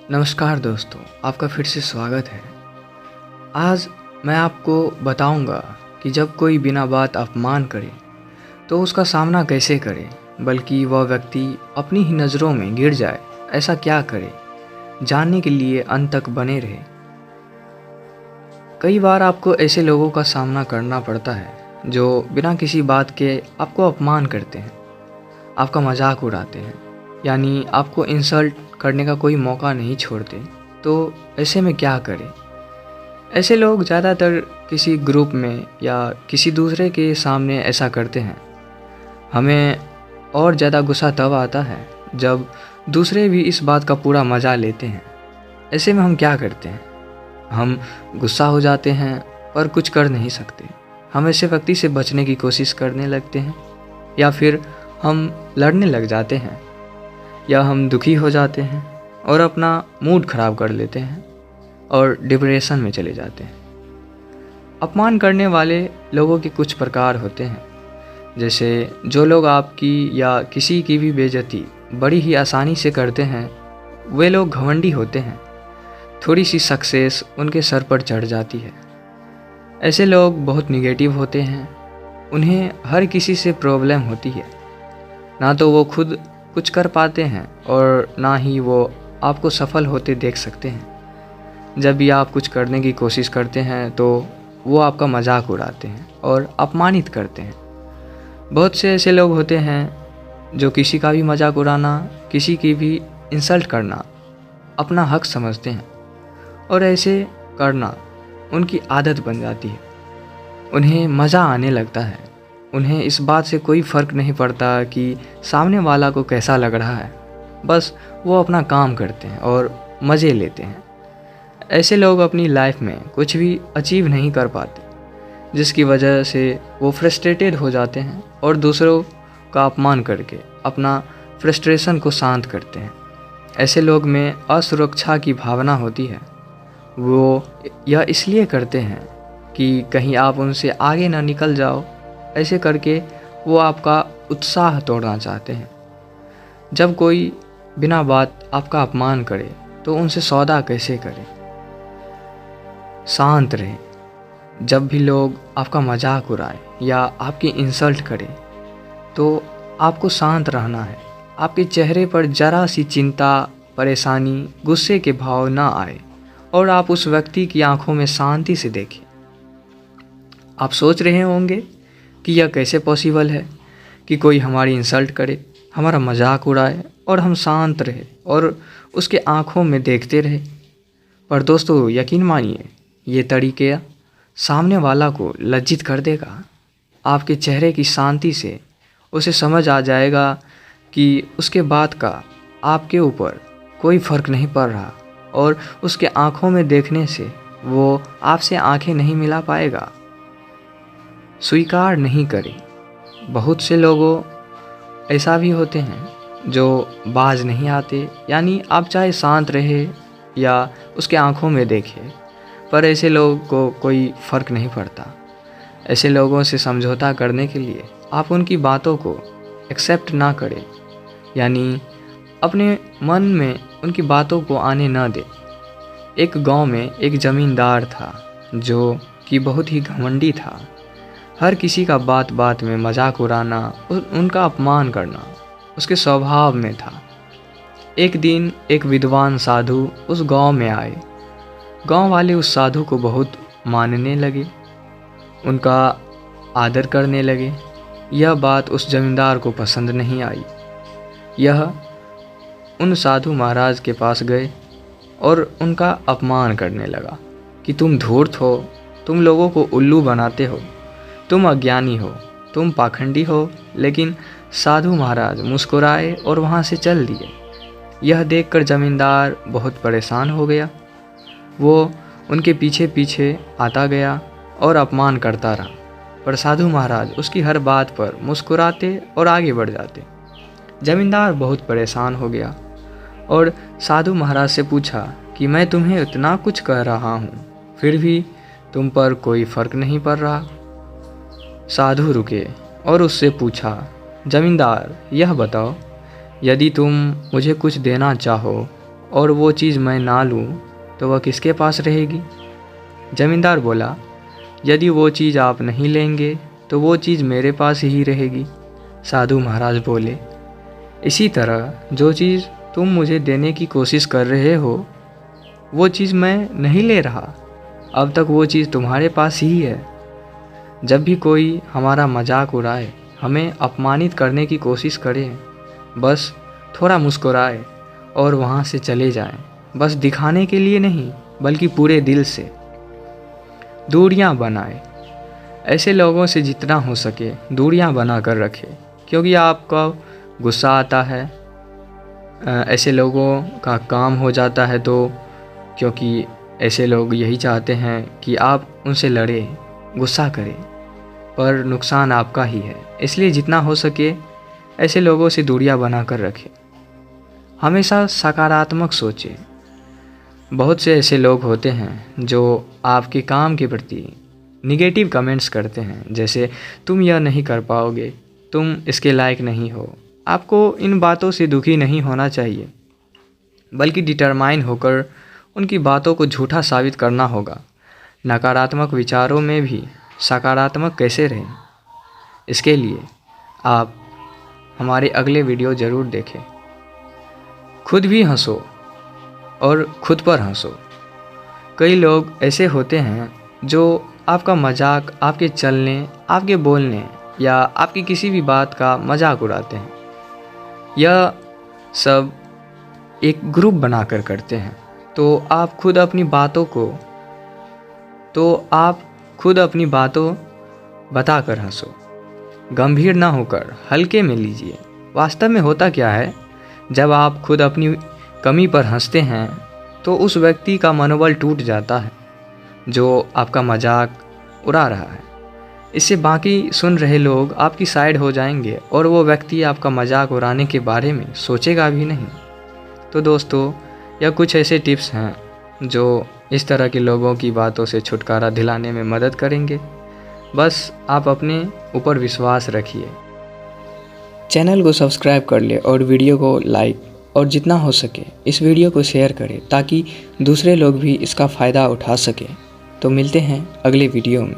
नमस्कार दोस्तों, आपका फिर से स्वागत है। आज मैं आपको बताऊंगा कि जब कोई बिना बात अपमान करे तो उसका सामना कैसे करे, बल्कि वह व्यक्ति अपनी ही नज़रों में गिर जाए ऐसा क्या करे। जानने के लिए अंत तक बने रहे। कई बार आपको ऐसे लोगों का सामना करना पड़ता है जो बिना किसी बात के आपको अपमान करते हैं, आपका मजाक उड़ाते हैं, यानी आपको इंसल्ट करने का कोई मौका नहीं छोड़ते। तो ऐसे में क्या करें? ऐसे लोग ज़्यादातर किसी ग्रुप में या किसी दूसरे के सामने ऐसा करते हैं। हमें और ज़्यादा गुस्सा तब आता है जब दूसरे भी इस बात का पूरा मज़ा लेते हैं। ऐसे में हम क्या करते हैं? हम गुस्सा हो जाते हैं पर कुछ कर नहीं सकते। हम ऐसे व्यक्ति से बचने की कोशिश करने लगते हैं, या फिर हम लड़ने लग जाते हैं, या हम दुखी हो जाते हैं और अपना मूड ख़राब कर लेते हैं और डिप्रेशन में चले जाते हैं। अपमान करने वाले लोगों के कुछ प्रकार होते हैं, जैसे जो लोग आपकी या किसी की भी बेइज्जती बड़ी ही आसानी से करते हैं, वे लोग घमंडी होते हैं। थोड़ी सी सक्सेस उनके सर पर चढ़ जाती है। ऐसे लोग बहुत निगेटिव होते हैं। उन्हें हर किसी से प्रॉब्लम होती है। ना तो वो खुद कुछ कर पाते हैं और ना ही वो आपको सफल होते देख सकते हैं। जब भी आप कुछ करने की कोशिश करते हैं तो वो आपका मजाक उड़ाते हैं और अपमानित करते हैं। बहुत से ऐसे लोग होते हैं जो किसी का भी मजाक उड़ाना, किसी की भी इंसल्ट करना अपना हक समझते हैं, और ऐसे करना उनकी आदत बन जाती है। उन्हें मज़ा आने लगता है। उन्हें इस बात से कोई फ़र्क नहीं पड़ता कि सामने वाला को कैसा लग रहा है। बस वो अपना काम करते हैं और मज़े लेते हैं। ऐसे लोग अपनी लाइफ में कुछ भी अचीव नहीं कर पाते, जिसकी वजह से वो फ्रस्ट्रेटेड हो जाते हैं और दूसरों का अपमान करके अपना फ्रस्ट्रेशन को शांत करते हैं। ऐसे लोग में असुरक्षा की भावना होती है। वो यह इसलिए करते हैं कि कहीं आप उनसे आगे ना निकल जाओ। ऐसे करके वो आपका उत्साह तोड़ना चाहते हैं। जब कोई बिना बात आपका अपमान करे तो उनसे सौदा कैसे करें? शांत रहें। जब भी लोग आपका मजाक उड़ाएं या आपकी इंसल्ट करें तो आपको शांत रहना है। आपके चेहरे पर जरा सी चिंता, परेशानी, गुस्से के भाव ना आए और आप उस व्यक्ति की आंखों में शांति से देखें। आप सोच रहे होंगे कि यह कैसे पॉसिबल है कि कोई हमारी इंसल्ट करे, हमारा मजाक उड़ाए और हम शांत रहे और उसके आंखों में देखते रहे। पर दोस्तों, यकीन मानिए, ये तरीके सामने वाला को लज्जित कर देगा। आपके चेहरे की शांति से उसे समझ आ जाएगा कि उसके बात का आपके ऊपर कोई फ़र्क नहीं पड़ रहा, और उसके आंखों में देखने से वो आपसे आंखें नहीं मिला पाएगा। स्वीकार नहीं करें। बहुत से लोगों ऐसा भी होते हैं जो बाज नहीं आते, यानी आप चाहे शांत रहे या उसके आंखों में देखें, पर ऐसे लोगों को कोई फ़र्क नहीं पड़ता। ऐसे लोगों से समझौता करने के लिए आप उनकी बातों को एक्सेप्ट ना करें, यानी अपने मन में उनकी बातों को आने ना दें। एक गांव में एक ज़मींदार था जो कि बहुत ही घमंडी था। हर किसी का बात बात में मजाक उड़ाना, उनका अपमान करना उसके स्वभाव में था। एक दिन एक विद्वान साधु उस गांव में आए। गांव वाले उस साधु को बहुत मानने लगे, उनका आदर करने लगे। यह बात उस जमींदार को पसंद नहीं आई। यह उन साधु महाराज के पास गए और उनका अपमान करने लगा कि तुम धूर्त हो, तुम लोगों को उल्लू बनाते हो, तुम अज्ञानी हो, तुम पाखंडी हो। लेकिन साधु महाराज मुस्कुराए और वहाँ से चल दिए। यह देखकर जमींदार बहुत परेशान हो गया। वो उनके पीछे पीछे आता गया और अपमान करता रहा, पर साधु महाराज उसकी हर बात पर मुस्कुराते और आगे बढ़ जाते। जमींदार बहुत परेशान हो गया और साधु महाराज से पूछा कि मैं तुम्हें इतना कुछ कह रहा हूँ, फिर भी तुम पर कोई फ़र्क नहीं पड़ रहा। साधु रुके और उससे पूछा, जमींदार, यह बताओ, यदि तुम मुझे कुछ देना चाहो और वो चीज़ मैं ना लूँ तो वह किसके पास रहेगी? जमींदार बोला, यदि वो चीज़ आप नहीं लेंगे तो वो चीज़ मेरे पास ही रहेगी। साधु महाराज बोले, इसी तरह जो चीज़ तुम मुझे देने की कोशिश कर रहे हो वो चीज़ मैं नहीं ले रहा, अब तक वो चीज़ तुम्हारे पास ही है। जब भी कोई हमारा मजाक उड़ाए, हमें अपमानित करने की कोशिश करे, बस थोड़ा मुस्कुराए और वहाँ से चले जाएं, बस दिखाने के लिए नहीं बल्कि पूरे दिल से। दूरियां बनाए, ऐसे लोगों से जितना हो सके दूरियां बना कर रखें, क्योंकि आपका गुस्सा आता है, ऐसे लोगों का काम हो जाता है, तो क्योंकि ऐसे लोग यही चाहते हैं कि आप उनसे लड़ें, गुस्सा करें, पर नुकसान आपका ही है। इसलिए जितना हो सके ऐसे लोगों से दूरियां बना कर रखें। हमेशा सकारात्मक सोचें। बहुत से ऐसे लोग होते हैं जो आपके काम के प्रति निगेटिव कमेंट्स करते हैं, जैसे तुम यह नहीं कर पाओगे, तुम इसके लायक नहीं हो। आपको इन बातों से दुखी नहीं होना चाहिए, बल्कि डिटरमाइन होकर उनकी बातों को झूठा साबित करना होगा। नकारात्मक विचारों में भी सकारात्मक कैसे रहें, इसके लिए आप हमारे अगले वीडियो ज़रूर देखें। खुद भी हंसो और खुद पर हंसो। कई लोग ऐसे होते हैं जो आपका मजाक, आपके चलने, आपके बोलने या आपकी किसी भी बात का मजाक उड़ाते हैं। यह सब एक ग्रुप बनाकर करते हैं, तो आप खुद अपनी बातों बताकर हंसो। गंभीर ना होकर हल्के में लीजिए। वास्तव में होता क्या है, जब आप खुद अपनी कमी पर हंसते हैं तो उस व्यक्ति का मनोबल टूट जाता है जो आपका मजाक उड़ा रहा है। इससे बाकी सुन रहे लोग आपकी साइड हो जाएंगे और वो व्यक्ति आपका मजाक उड़ाने के बारे में सोचेगा भी नहीं। तो दोस्तों, यह कुछ ऐसे टिप्स हैं जो इस तरह के लोगों की बातों से छुटकारा दिलाने में मदद करेंगे। बस आप अपने ऊपर विश्वास रखिए। चैनल को सब्सक्राइब कर ले और वीडियो को लाइक और जितना हो सके इस वीडियो को शेयर करें, ताकि दूसरे लोग भी इसका फ़ायदा उठा सकें। तो मिलते हैं अगले वीडियो में।